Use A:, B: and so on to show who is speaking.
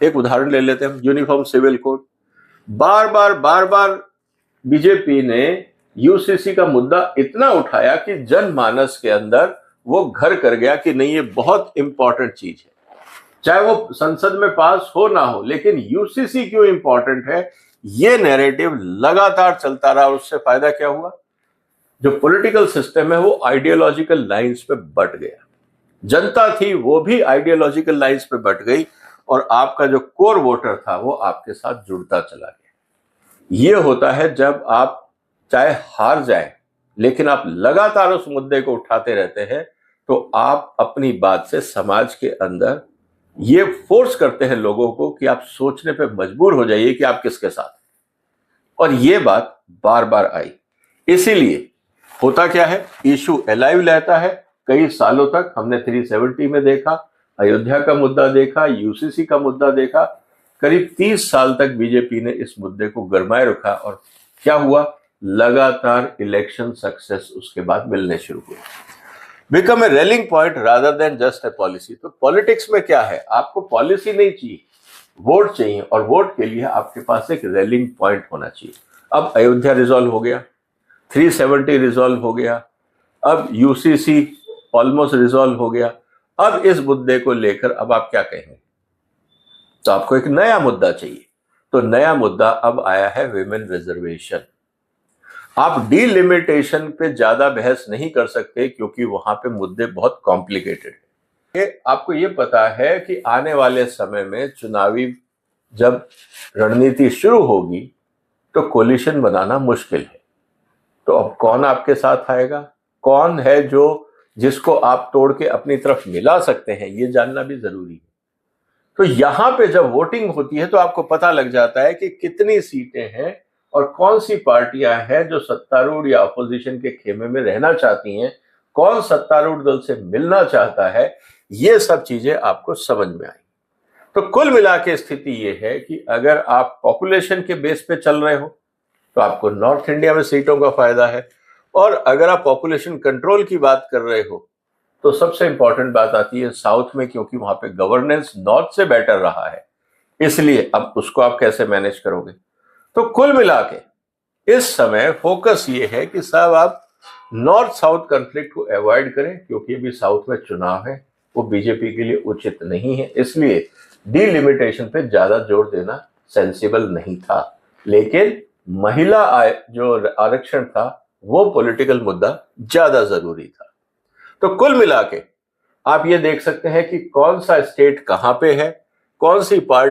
A: एक उदाहरण ले लेते हैं हम, यूनिफॉर्म सिविल कोड। बार बार बीजेपी ने यूसीसी का मुद्दा इतना उठाया कि जनमानस के अंदर वो घर कर गया कि नहीं, ये बहुत इंपॉर्टेंट चीज है, चाहे वो संसद में पास हो ना हो, लेकिन यूसीसी क्यों इंपॉर्टेंट है, ये नैरेटिव लगातार चलता रहा। उससे फायदा क्या हुआ? जो पॉलिटिकल सिस्टम है वो आइडियोलॉजिकल लाइंस पे बट गया, जनता थी वो भी आइडियोलॉजिकल लाइंस पे बट गई, और आपका जो कोर वोटर था वो आपके साथ जुड़ता चला गया। ये होता है जब आप चाहे हार जाए लेकिन आप लगातार उस मुद्दे को उठाते रहते हैं, तो आप अपनी बात से समाज के अंदर ये फोर्स करते हैं लोगों को कि आप सोचने पे मजबूर हो जाइए कि आप किसके साथ। और ये बात बार बार आई, इसीलिए होता क्या है, इशू अलाइव रहता है कई सालों तक। हमने 370 में देखा, अयोध्या का मुद्दा देखा, यूसीसी का मुद्दा देखा, करीब 30 साल तक बीजेपी ने इस मुद्दे को गरमाए रखा, और क्या हुआ, लगातार इलेक्शन सक्सेस उसके बाद मिलने शुरू हुए। Become a railing point rather than just a policy. तो पॉलिटिक्स में क्या है, आपको पॉलिसी नहीं चाहिए, वोट चाहिए, और वोट के लिए आपके पास एक रेलिंग पॉइंट होना चाहिए। अब अयोध्या रिजॉल्व हो गया, 370 रिजॉल्व हो गया, अब यूसीसी ऑलमोस्ट रिजॉल्व हो गया। अब इस मुद्दे को लेकर अब आप क्या कहेंगे? तो आपको एक नया मुद्दा चाहिए। तो नया मुद्दा अब आया है विमेन रिजर्वेशन। आप डिलिमिटेशन पे ज्यादा बहस नहीं कर सकते क्योंकि वहां पे मुद्दे बहुत कॉम्प्लिकेटेड है। आपको ये पता है कि आने वाले समय में चुनावी जब रणनीति शुरू होगी तो कोलिशन बनाना मुश्किल है। तो अब कौन आपके साथ आएगा, कौन है जो जिसको आप तोड़ के अपनी तरफ मिला सकते हैं, ये जानना भी जरूरी है। तो यहां पे जब वोटिंग होती है तो आपको पता लग जाता है कि कितनी सीटें हैं और कौन सी पार्टियां हैं जो सत्तारूढ़ या अपोजिशन के खेमे में रहना चाहती हैं, कौन सत्तारूढ़ दल से मिलना चाहता है, ये सब चीजें आपको समझ में आई। तो कुल मिला के स्थिति ये है कि अगर आप पॉपुलेशन के बेस पे चल रहे हो तो आपको नॉर्थ इंडिया में सीटों का फायदा है, और अगर आप पॉपुलेशन कंट्रोल की बात कर रहे हो तो सबसे इंपॉर्टेंट बात आती है साउथ में, क्योंकि वहां पे गवर्नेंस नॉर्थ से बेटर रहा है, इसलिए अब उसको आप कैसे मैनेज करोगे। तो कुल मिला के इस समय फोकस ये है कि साहब आप नॉर्थ साउथ कॉन्फ्लिक्ट को अवॉइड करें, क्योंकि अभी साउथ में चुनाव है, वो बीजेपी के लिए उचित नहीं है, इसलिए डिलिमिटेशन पे ज्यादा जोर देना सेंसिबल नहीं था। लेकिन महिला जो आरक्षण था वो पॉलिटिकल मुद्दा ज्यादा जरूरी था। तो कुल मिला के आप ये देख सकते हैं कि कौन सा स्टेट कहां पे है, कौन सी पार्टी